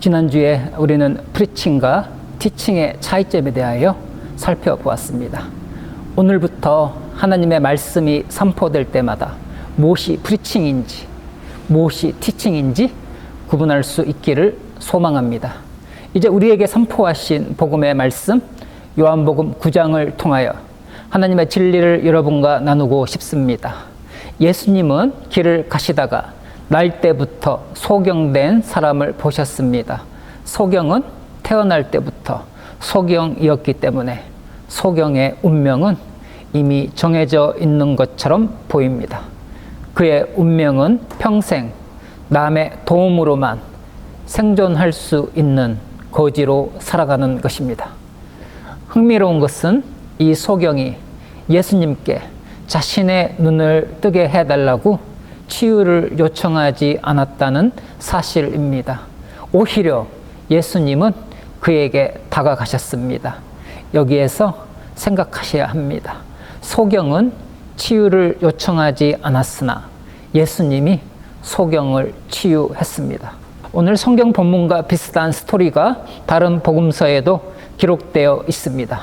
지난주에 우리는 프리칭과 티칭의 차이점에 대하여 살펴보았습니다. 오늘부터 하나님의 말씀이 선포될 때마다 무엇이 프리칭인지 무엇이 티칭인지 구분할 수 있기를 소망합니다. 이제 우리에게 선포하신 복음의 말씀 요한복음 9장을 통하여 하나님의 진리를 여러분과 나누고 싶습니다. 예수님은 길을 가시다가 날 때부터 소경된 사람을 보셨습니다. 소경은 태어날 때부터 소경이었기 때문에 소경의 운명은 이미 정해져 있는 것처럼 보입니다. 그의 운명은 평생 남의 도움으로만 생존할 수 있는 거지로 살아가는 것입니다. 흥미로운 것은 이 소경이 예수님께 자신의 눈을 뜨게 해달라고 치유를 요청하지 않았다는 사실입니다. 오히려 예수님은 그에게 다가가셨습니다. 여기에서 생각하셔야 합니다. 소경은 치유를 요청하지 않았으나 예수님이 소경을 치유했습니다. 오늘 성경 본문과 비슷한 스토리가 다른 복음서에도 기록되어 있습니다.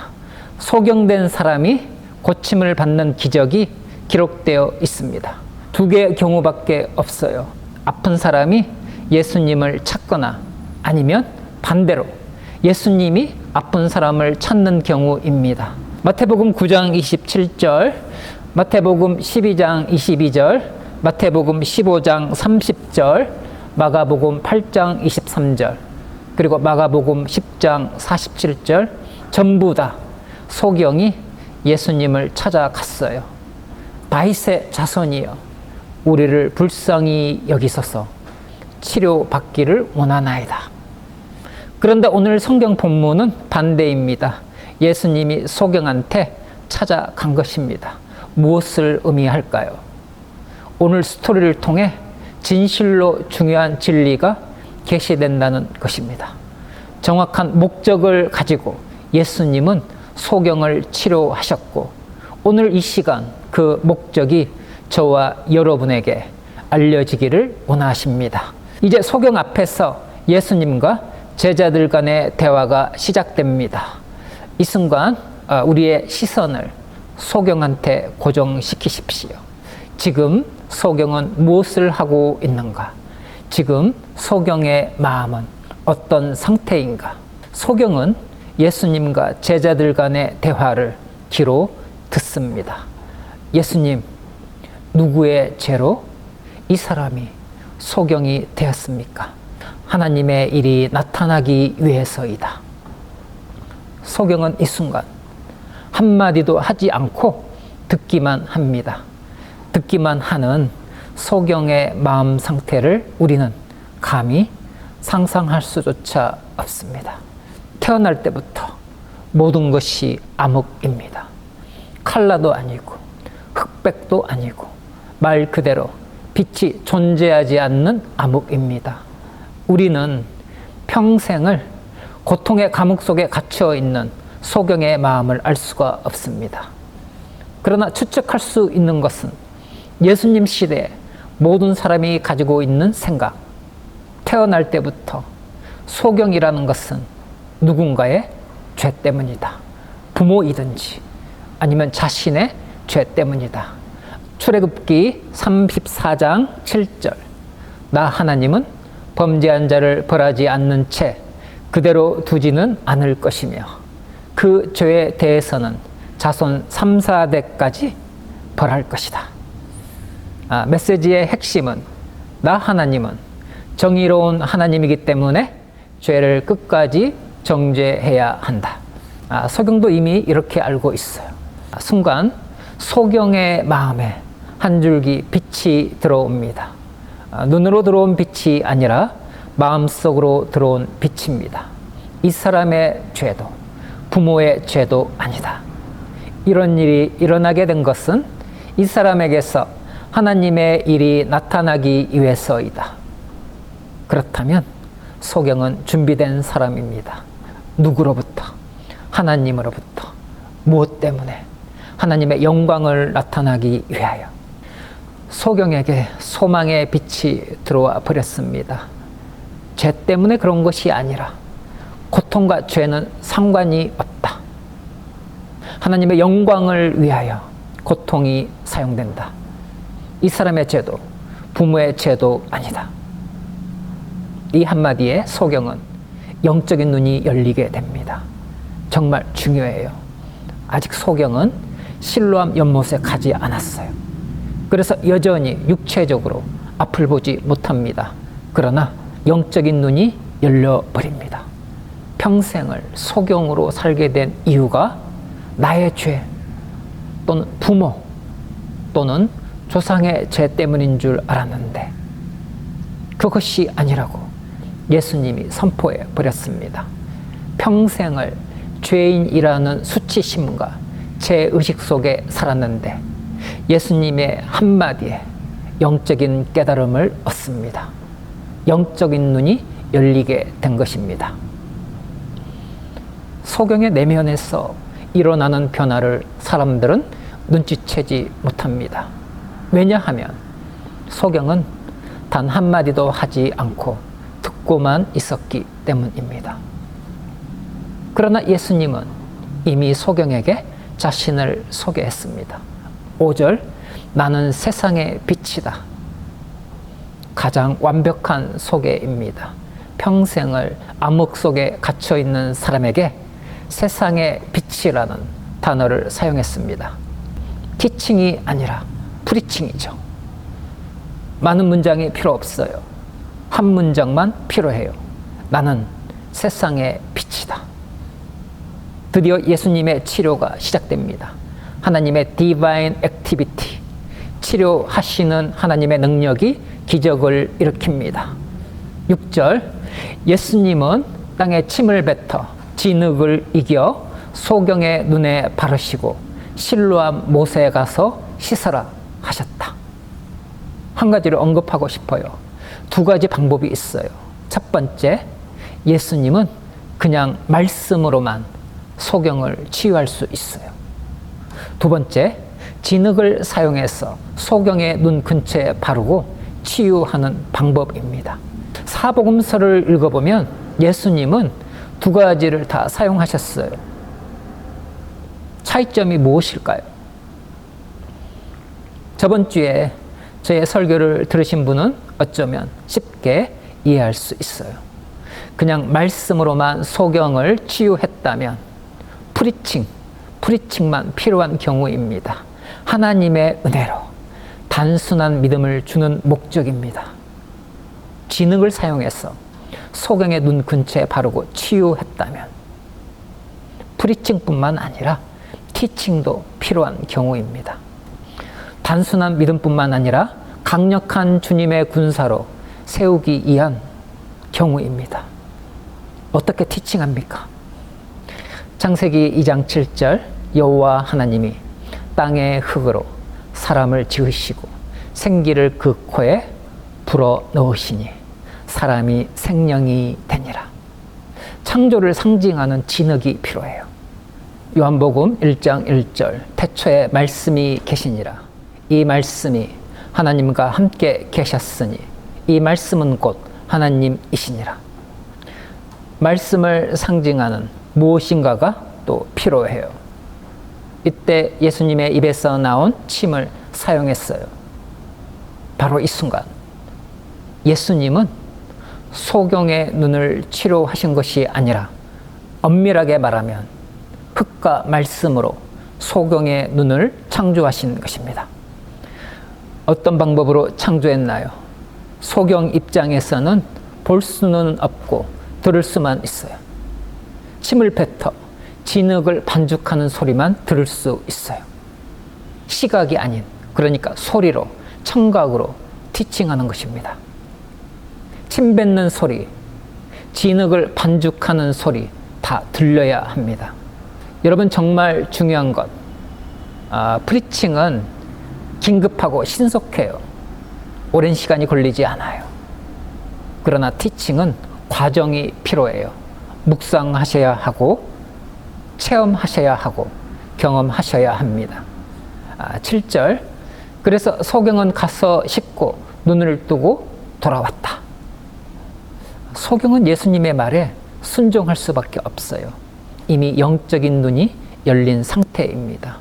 소경된 사람이 고침을 받는 기적이 기록되어 있습니다. 두 개의 경우밖에 없어요. 아픈 사람이 예수님을 찾거나 아니면 반대로 예수님이 아픈 사람을 찾는 경우입니다. 마태복음 9장 27절, 마태복음 12장 22절, 마태복음 15장 30절, 마가복음 8장 23절, 그리고 마가복음 10장 47절 전부 다 소경이 예수님을 찾아갔어요. 다윗의 자손이여 우리를 불쌍히 여기소서 치료받기를 원하나이다. 그런데 오늘 성경 본문은 반대입니다. 예수님이 소경한테 찾아간 것입니다. 무엇을 의미할까요? 오늘 스토리를 통해 진실로 중요한 진리가 계시된다는 것입니다. 정확한 목적을 가지고 예수님은 소경을 치료하셨고 오늘 이 시간 그 목적이 저와 여러분에게 알려지기를 원하십니다. 이제 소경 앞에서 예수님과 제자들 간의 대화가 시작됩니다. 이 순간 우리의 시선을 소경한테 고정시키십시오. 지금 소경은 무엇을 하고 있는가? 지금 소경의 마음은 어떤 상태인가? 소경은 예수님과 제자들 간의 대화를 귀로 듣습니다. 예수님, 누구의 죄로 이 사람이 소경이 되었습니까? 하나님의 일이 나타나기 위해서이다. 소경은 이 순간 한마디도 하지 않고 듣기만 합니다. 듣기만 하는 소경의 마음 상태를 우리는 감히 상상할 수조차 없습니다. 태어날 때부터 모든 것이 암흑입니다. 칼라도 아니고 흑백도 아니고 말 그대로 빛이 존재하지 않는 암흑입니다. 우리는 평생을 고통의 감옥 속에 갇혀 있는 소경의 마음을 알 수가 없습니다. 그러나 추측할 수 있는 것은 예수님 시대에 모든 사람이 가지고 있는 생각, 태어날 때부터 소경이라는 것은 누군가의 죄 때문이다. 부모이든지 아니면 자신의 죄 때문이다. 출애굽기 34장 7절 나 하나님은 범죄한 자를 벌하지 않는 채 그대로 두지는 않을 것이며 그 죄에 대해서는 자손 3, 4대까지 벌할 것이다. 메시지의 핵심은 나 하나님은 정의로운 하나님이기 때문에 죄를 끝까지 정죄해야 한다. 소경도 이미 이렇게 알고 있어요. 순간 소경의 마음에 한 줄기 빛이 들어옵니다. 눈으로 들어온 빛이 아니라 마음속으로 들어온 빛입니다. 이 사람의 죄도 부모의 죄도 아니다. 이런 일이 일어나게 된 것은 이 사람에게서 하나님의 일이 나타나기 위해서이다. 그렇다면 소경은 준비된 사람입니다. 누구로부터? 하나님으로부터. 무엇 때문에? 하나님의 영광을 나타나기 위하여. 소경에게 소망의 빛이 들어와 버렸습니다. 죄 때문에 그런 것이 아니라 고통과 죄는 상관이 없다. 하나님의 영광을 위하여 고통이 사용된다. 이 사람의 죄도 부모의 죄도 아니다. 이 한마디에 소경은 영적인 눈이 열리게 됩니다. 정말 중요해요. 아직 소경은 실로암 연못에 가지 않았어요. 그래서 여전히 육체적으로 앞을 보지 못합니다. 그러나 영적인 눈이 열려버립니다. 평생을 소경으로 살게 된 이유가 나의 죄 또는 부모 또는 조상의 죄 때문인 줄 알았는데 그것이 아니라고 예수님이 선포해 버렸습니다. 평생을 죄인이라는 수치심과 죄의식 속에 살았는데 예수님의 한마디에 영적인 깨달음을 얻습니다. 영적인 눈이 열리게 된 것입니다. 소경의 내면에서 일어나는 변화를 사람들은 눈치채지 못합니다. 왜냐하면 소경은 단 한마디도 하지 않고 듣고만 있었기 때문입니다. 그러나 예수님은 이미 소경에게 자신을 소개했습니다. 5절, 나는 세상의 빛이다. 가장 완벽한 소개입니다. 평생을 암흑 속에 갇혀 있는 사람에게 세상의 빛이라는 단어를 사용했습니다. 티칭이 아니라 프리칭이죠. 많은 문장이 필요 없어요. 한 문장만 필요해요. 나는 세상의 빛이다. 드디어 예수님의 치료가 시작됩니다. 하나님의 디바인 액티비티, 치료하시는 하나님의 능력이 기적을 일으킵니다. 6절, 예수님은 땅에 침을 뱉어 진흙을 이겨 소경의 눈에 바르시고 실로암 못에 가서 씻어라 하셨다. 한 가지를 언급하고 싶어요. 두 가지 방법이 있어요. 첫 번째, 예수님은 그냥 말씀으로만 소경을 치유할 수 있어요. 두 번째, 진흙을 사용해서 소경의 눈 근처에 바르고 치유하는 방법입니다. 사복음서를 읽어보면 예수님은 두 가지를 다 사용하셨어요. 차이점이 무엇일까요? 저번 주에 저의 설교를 들으신 분은 어쩌면 쉽게 이해할 수 있어요. 그냥 말씀으로만 소경을 치유했다면 프리칭만 필요한 경우입니다. 하나님의 은혜로 단순한 믿음을 주는 목적입니다. 진흙을 사용해서 소경의 눈 근처에 바르고 치유했다면 프리칭뿐만 아니라 티칭도 필요한 경우입니다. 단순한 믿음뿐만 아니라 강력한 주님의 군사로 세우기 위한 경우입니다. 어떻게 티칭합니까? 창세기 2장 7절, 여호와 하나님이 땅의 흙으로 사람을 지으시고 생기를 그 코에 불어 넣으시니 사람이 생명이 되니라. 창조를 상징하는 진흙이 필요해요. 요한복음 1장 1절, 태초에 말씀이 계시니라. 이 말씀이 하나님과 함께 계셨으니 이 말씀은 곧 하나님이시니라. 말씀을 상징하는 무엇인가가 또 필요해요. 이때 예수님의 입에서 나온 침을 사용했어요. 바로 이 순간 예수님은 소경의 눈을 치료하신 것이 아니라 엄밀하게 말하면 흙과 말씀으로 소경의 눈을 창조하신 것입니다. 어떤 방법으로 창조했나요? 소경 입장에서는 볼 수는 없고 들을 수만 있어요. 침을 뱉어 진흙을 반죽하는 소리만 들을 수 있어요. 시각이 아닌, 그러니까 소리로, 청각으로 티칭하는 것입니다. 침 뱉는 소리, 진흙을 반죽하는 소리 다 들려야 합니다. 여러분, 정말 중요한 것, 프리칭은 긴급하고 신속해요. 오랜 시간이 걸리지 않아요. 그러나 티칭은 과정이 필요해요. 묵상하셔야 하고 체험하셔야 하고 경험하셔야 합니다. 7절, 그래서 소경은 가서 씻고 눈을 뜨고 돌아왔다. 소경은 예수님의 말에 순종할 수밖에 없어요. 이미 영적인 눈이 열린 상태입니다.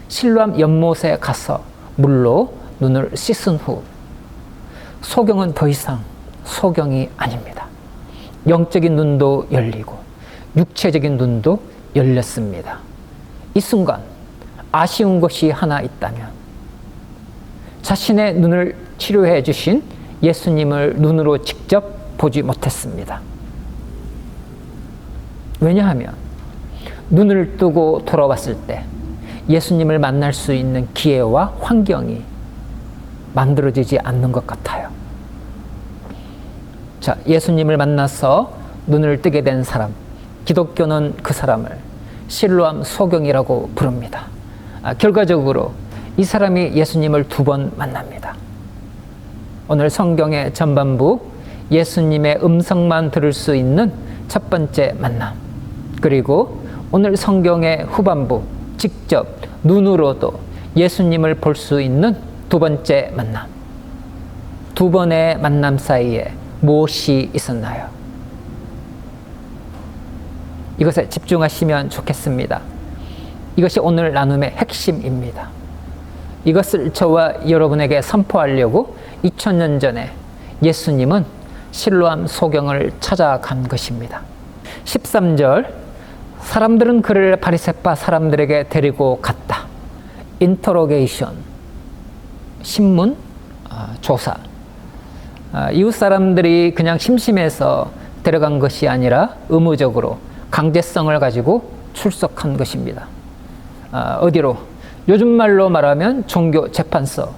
실로암 연못에 가서 물로 눈을 씻은 후 소경은 더 이상 소경이 아닙니다. 영적인 눈도 열리고 육체적인 눈도 열렸습니다. 이 순간 아쉬운 것이 하나 있다면 자신의 눈을 치료해 주신 예수님을 눈으로 직접 보지 못했습니다. 왜냐하면 눈을 뜨고 돌아왔을 때 예수님을 만날 수 있는 기회와 환경이 만들어지지 않는 것 같아요. 자, 예수님을 만나서 눈을 뜨게 된 사람, 기독교는 그 사람을 실로암 소경이라고 부릅니다. 결과적으로 이 사람이 예수님을 2번 만납니다. 오늘 성경의 전반부, 예수님의 음성만 들을 수 있는 첫 번째 만남, 그리고 오늘 성경의 후반부, 직접 눈으로도 예수님을 볼 수 있는 2번째 만남. 2번의 만남 사이에 무엇이 있었나요? 이것에 집중하시면 좋겠습니다. 이것이 오늘 나눔의 핵심입니다. 이것을 저와 여러분에게 선포하려고 2000년 전에 예수님은 실로암 소경을 찾아간 것입니다. 13절, 사람들은 그를 바리새파 사람들에게 데리고 갔다. 인터로게이션, 신문, 조사. 이웃 사람들이 그냥 심심해서 데려간 것이 아니라 의무적으로 강제성을 가지고 출석한 것입니다. 어디로? 요즘 말로 말하면 종교재판소.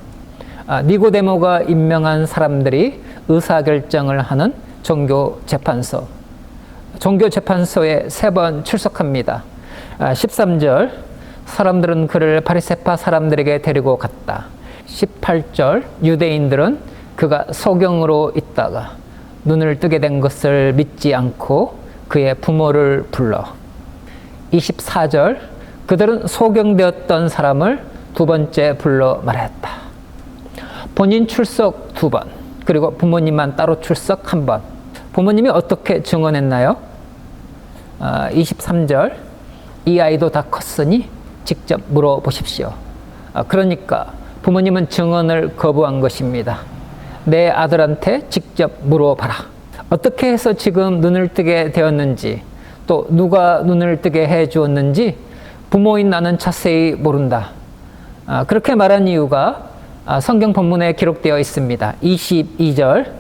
니고데모가 임명한 사람들이 의사결정을 하는 종교재판소. 종교재판소에 3번 출석합니다. 13절, 사람들은 그를 바리새파 사람들에게 데리고 갔다. 18절, 유대인들은 그가 소경으로 있다가 눈을 뜨게 된 것을 믿지 않고 그의 부모를 불러. 24절, 그들은 소경되었던 사람을 2번째 불러 말했다. 본인 출석 2번, 그리고 부모님만 따로 출석 1번. 부모님이 어떻게 증언했나요? 23절, 이 아이도 다 컸으니 직접 물어보십시오. 그러니까 부모님은 증언을 거부한 것입니다. 내 아들한테 직접 물어봐라. 어떻게 해서 지금 눈을 뜨게 되었는지, 또 누가 눈을 뜨게 해 주었는지 부모인 나는 자세히 모른다. 그렇게 말한 이유가 성경 본문에 기록되어 있습니다. 22절,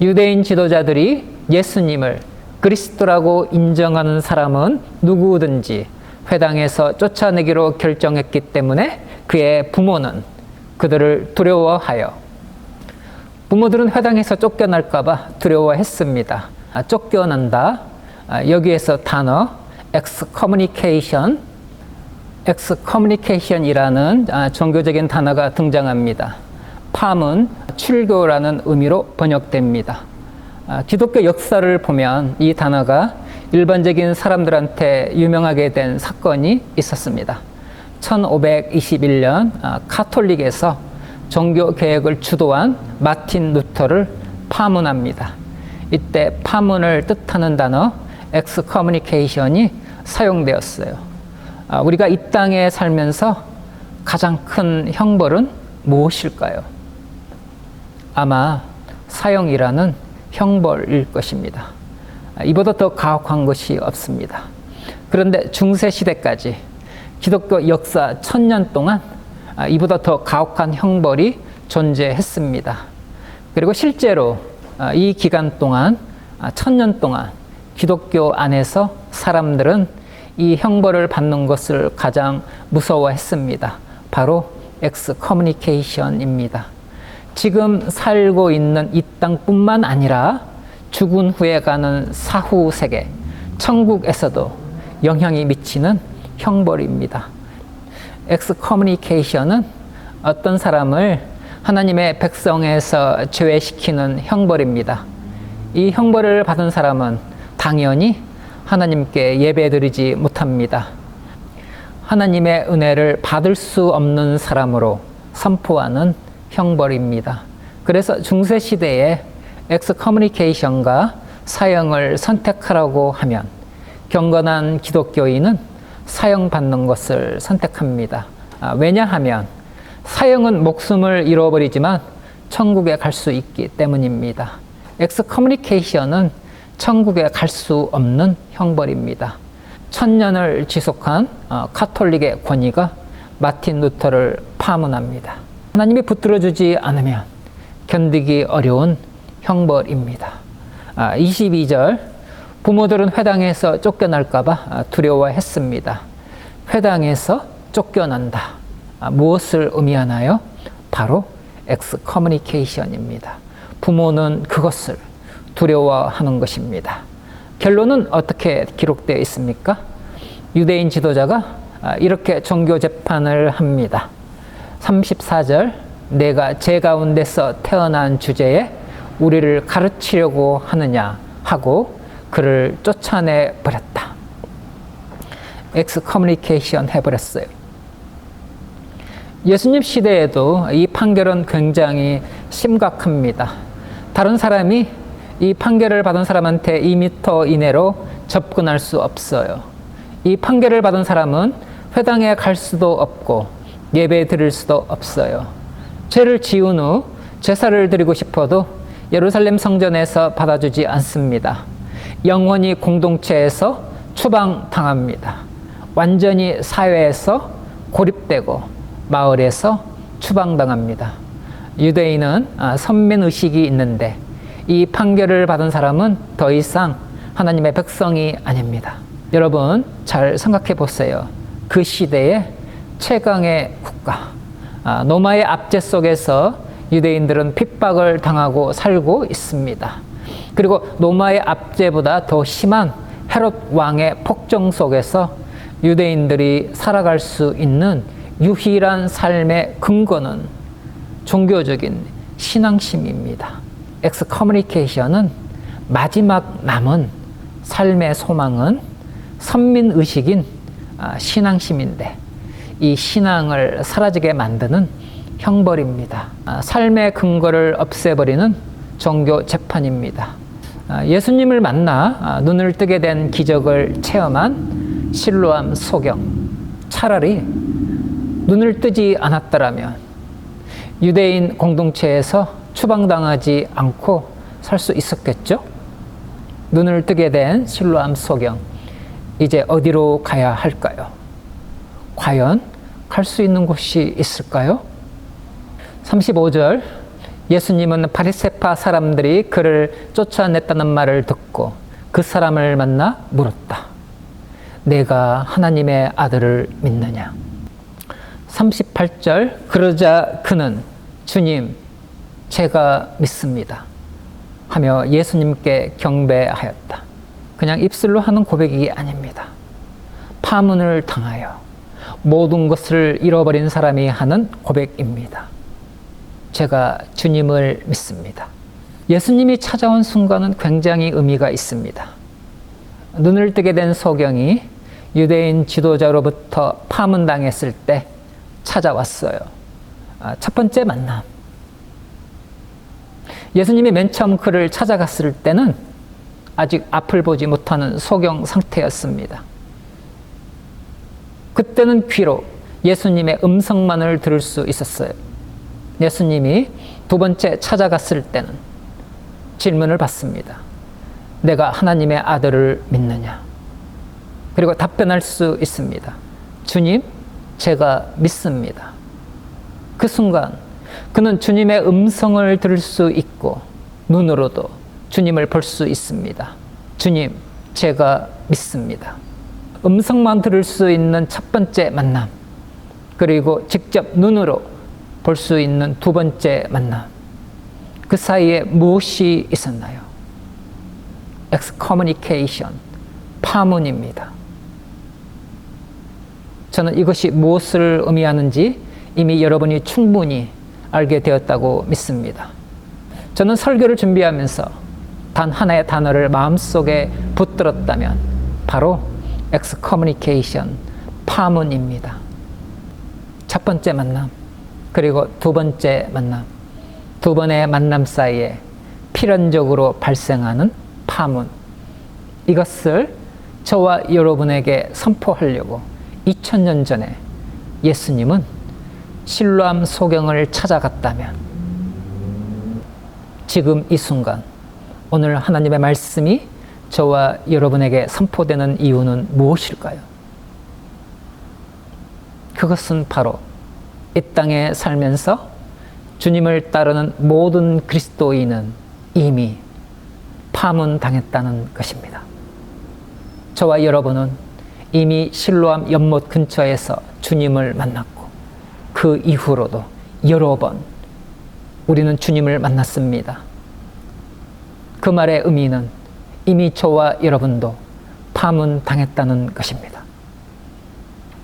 유대인 지도자들이 예수님을 그리스도라고 인정하는 사람은 누구든지 회당에서 쫓아내기로 결정했기 때문에 그의 부모는 그들을 두려워하여, 부모들은 회당에서 쫓겨날까 봐 두려워했습니다. 쫓겨난다. 여기에서 단어 excommunication이라는 종교적인 단어가 등장합니다. 파문, 출교라는 의미로 번역됩니다. 기독교 역사를 보면 이 단어가 일반적인 사람들한테 유명하게 된 사건이 있었습니다. 1521년 카톨릭에서 종교 개혁을 주도한 마틴 루터를 파문합니다. 이때 파문을 뜻하는 단어 excommunication이 사용되었어요. 우리가 이 땅에 살면서 가장 큰 형벌은 무엇일까요? 아마 사형이라는 형벌일 것입니다. 이보다 더 가혹한 것이 없습니다. 그런데 중세시대까지 기독교 역사 1000년 동안 이보다 더 가혹한 형벌이 존재했습니다. 그리고 실제로 이 기간 동안 1000년 동안 기독교 안에서 사람들은 이 형벌을 받는 것을 가장 무서워했습니다. 바로 excommunication입니다. 지금 살고 있는 이 땅뿐만 아니라 죽은 후에 가는 사후 세계, 천국에서도 영향이 미치는 형벌입니다. excommunication은 어떤 사람을 하나님의 백성에서 제외시키는 형벌입니다. 이 형벌을 받은 사람은 당연히 하나님께 예배드리지 못합니다. 하나님의 은혜를 받을 수 없는 사람으로 선포하는 형벌입니다. 그래서 중세시대에 excommunication과 사형을 선택하라고 하면 경건한 기독교인은 사형받는 것을 선택합니다. 왜냐하면 사형은 목숨을 잃어버리지만 천국에 갈 수 있기 때문입니다. 엑스커뮤니케이션은 천국에 갈 수 없는 형벌입니다. 1000년을 지속한 카톨릭의 권위가 마틴 루터를 파문합니다. 하나님이 붙들어주지 않으면 견디기 어려운 형벌입니다. 22절, 부모들은 회당에서 쫓겨날까봐 두려워했습니다. 회당에서 쫓겨난다. 무엇을 의미하나요? 바로 엑스커뮤니케이션입니다. 부모는 그것을 두려워하는 것입니다. 결론은 어떻게 기록되어 있습니까? 유대인 지도자가 이렇게 종교 재판을 합니다. 34절, 내가 제 가운데서 태어난 주제에 우리를 가르치려고 하느냐 하고 그를 쫓아내 버렸다. 엑스커뮤니케이션 해버렸어요. 예수님 시대에도 이 판결은 굉장히 심각합니다. 다른 사람이 이 판결을 받은 사람한테 2m 이내로 접근할 수 없어요. 이 판결을 받은 사람은 회당에 갈 수도 없고 예배 드릴 수도 없어요. 죄를 지은 후 제사를 드리고 싶어도 예루살렘 성전에서 받아주지 않습니다. 영원히 공동체에서 추방당합니다. 완전히 사회에서 고립되고 마을에서 추방당합니다. 유대인은 선민의식이 있는데 이 판결을 받은 사람은 더 이상 하나님의 백성이 아닙니다. 여러분 잘 생각해 보세요. 그 시대의 최강의 국가, 로마의 압제 속에서 유대인들은 핍박을 당하고 살고 있습니다. 그리고 로마의 압제보다 더 심한 헤롯 왕의 폭정 속에서 유대인들이 살아갈 수 있는 유일한 삶의 근거는 종교적인 신앙심입니다. 엑스커뮤니케이션은 마지막 남은 삶의 소망은 선민의식인 신앙심인데 이 신앙을 사라지게 만드는 형벌입니다. 삶의 근거를 없애버리는 종교 재판입니다. 예수님을 만나 눈을 뜨게 된 기적을 체험한 실로암 소경, 차라리 눈을 뜨지 않았더라면 유대인 공동체에서 추방당하지 않고 살 수 있었겠죠? 눈을 뜨게 된 실로암 소경, 이제 어디로 가야 할까요? 과연 갈 수 있는 곳이 있을까요? 35절, 예수님은 바리새파 사람들이 그를 쫓아냈다는 말을 듣고 그 사람을 만나 물었다. 내가 하나님의 아들을 믿느냐? 38절, 그러자 그는 주님, 제가 믿습니다 하며 예수님께 경배하였다. 그냥 입술로 하는 고백이 아닙니다. 파문을 당하여 모든 것을 잃어버린 사람이 하는 고백입니다. 제가 주님을 믿습니다. 예수님이 찾아온 순간은 굉장히 의미가 있습니다. 눈을 뜨게 된 소경이 유대인 지도자로부터 파문당했을 때 찾아왔어요. 첫 번째 만남. 예수님이 맨 처음 그를 찾아갔을 때는 아직 앞을 보지 못하는 소경 상태였습니다. 그때는 귀로 예수님의 음성만을 들을 수 있었어요. 예수님이 두 번째 찾아갔을 때는 질문을 받습니다. 내가 하나님의 아들을 믿느냐? 그리고 답변할 수 있습니다. 주님, 제가 믿습니다. 그 순간 그는 주님의 음성을 들을 수 있고 눈으로도 주님을 볼 수 있습니다. 주님, 제가 믿습니다. 음성만 들을 수 있는 첫 번째 만남, 그리고 직접 눈으로 볼 수 있는 두 번째 만남, 그 사이에 무엇이 있었나요? 엑스커뮤니케이션, 파문입니다. 저는 이것이 무엇을 의미하는지 이미 여러분이 충분히 알게 되었다고 믿습니다. 저는 설교를 준비하면서 단 하나의 단어를 마음속에 붙들었다면 바로 엑스커뮤니케이션, 파문입니다. 첫 번째 만남, 그리고 두 번째 만남, 두 번의 만남 사이에 필연적으로 발생하는 파문, 이것을 저와 여러분에게 선포하려고 2000년 전에 예수님은 실로암 소경을 찾아갔다면 지금 이 순간 오늘 하나님의 말씀이 저와 여러분에게 선포되는 이유는 무엇일까요? 그것은 바로 이 땅에 살면서 주님을 따르는 모든 그리스도인은 이미 파문당했다는 것입니다. 저와 여러분은 이미 실로암 연못 근처에서 주님을 만났고 그 이후로도 여러 번 우리는 주님을 만났습니다. 그 말의 의미는 이미 저와 여러분도 파문당했다는 것입니다.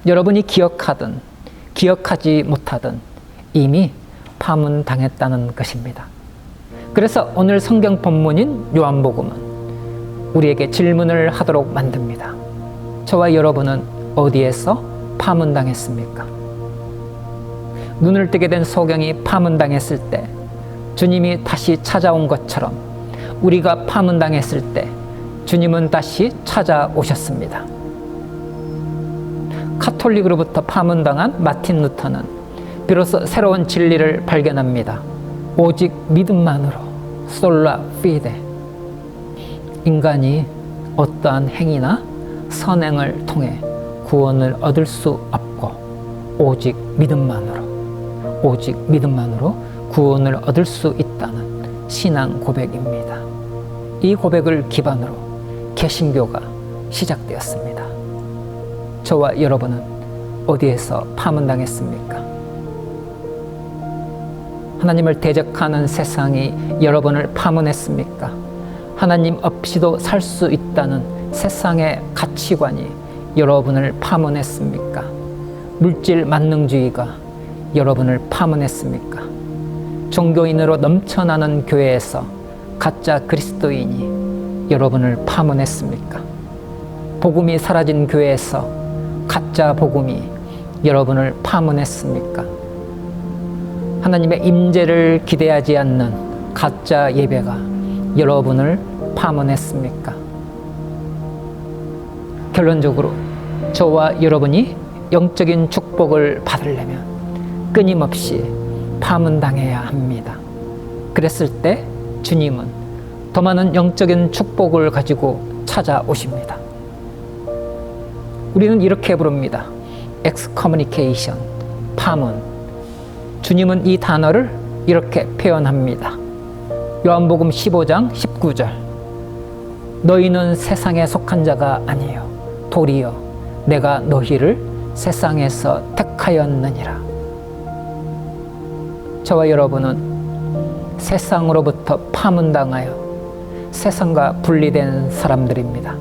여러분이 기억하든 기억하지 못하든 이미 파문당했다는 것입니다. 그래서 오늘 성경 본문인 요한복음은 우리에게 질문을 하도록 만듭니다. 저와 여러분은 어디에서 파문당했습니까? 눈을 뜨게 된 소경이 파문당했을 때 주님이 다시 찾아온 것처럼 우리가 파문당했을 때 주님은 다시 찾아오셨습니다. 카톨릭으로부터 파문당한 마틴 루터는 비로소 새로운 진리를 발견합니다. 오직 믿음만으로 솔라 피데, 인간이 어떠한 행위나 선행을 통해 구원을 얻을 수 없고 오직 믿음만으로 구원을 얻을 수 있다는 신앙 고백입니다. 이 고백을 기반으로 개신교가 시작되었습니다. 저와 여러분은 어디에서 파문당했습니까? 하나님을 대적하는 세상이 여러분을 파문했습니까? 하나님 없이도 살 수 있다는 세상의 가치관이 여러분을 파문했습니까? 물질 만능주의가 여러분을 파문했습니까? 종교인으로 넘쳐나는 교회에서 가짜 그리스도인이 여러분을 파문했습니까? 복음이 사라진 교회에서 가짜 복음이 여러분을 파문했습니까? 하나님의 임재를 기대하지 않는 가짜 예배가 여러분을 파문했습니까? 결론적으로 저와 여러분이 영적인 축복을 받으려면 끊임없이 파문당해야 합니다. 그랬을 때 주님은 더 많은 영적인 축복을 가지고 찾아오십니다. 우리는 이렇게 부릅니다. excommunication, 파문. 주님은 이 단어를 이렇게 표현합니다. 요한복음 15장 19절. 너희는 세상에 속한 자가 아니요 도리어 내가 너희를 세상에서 택하였느니라. 저와 여러분은 세상으로부터 파문당하여 세상과 분리된 사람들입니다.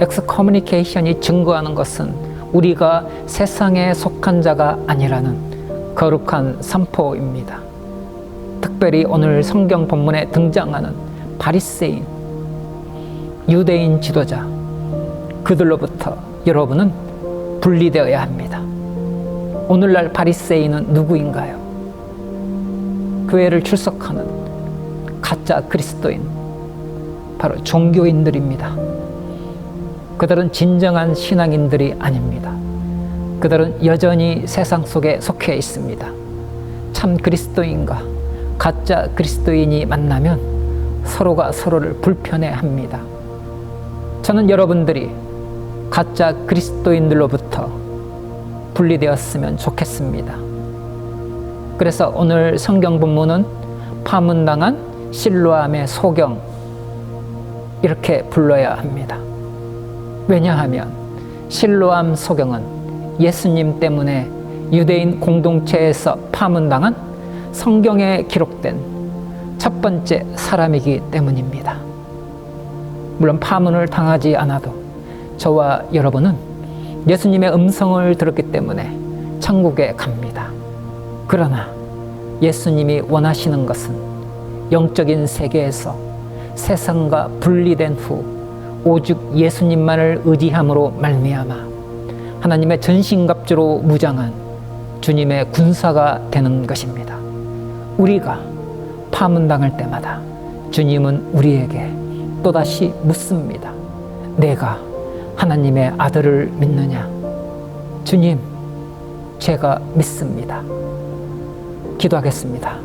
엑스커뮤니케이션이 증거하는 것은 우리가 세상에 속한 자가 아니라는 거룩한 선포입니다. 특별히 오늘 성경 본문에 등장하는 바리새인, 유대인 지도자, 그들로부터 여러분은 분리되어야 합니다. 오늘날 바리새인은 누구인가요? 교회를 출석하는 가짜 그리스도인, 바로 종교인들입니다. 그들은 진정한 신앙인들이 아닙니다. 그들은 여전히 세상 속에 속해 있습니다. 참 그리스도인과 가짜 그리스도인이 만나면 서로가 서로를 불편해합니다. 저는 여러분들이 가짜 그리스도인들로부터 분리되었으면 좋겠습니다. 그래서 오늘 성경 본문은 파문당한 실로암의 소경, 이렇게 불러야 합니다. 왜냐하면 실로암 소경은 예수님 때문에 유대인 공동체에서 파문당한 성경에 기록된 첫 번째 사람이기 때문입니다. 물론 파문을 당하지 않아도 저와 여러분은 예수님의 음성을 들었기 때문에 천국에 갑니다. 그러나 예수님이 원하시는 것은 영적인 세계에서 세상과 분리된 후 오직 예수님만을 의지함으로 말미암아 하나님의 전신갑주로 무장한 주님의 군사가 되는 것입니다. 우리가 파문당할 때마다 주님은 우리에게 또다시 묻습니다. 내가 하나님의 아들을 믿느냐? 주님, 제가 믿습니다. 기도하겠습니다.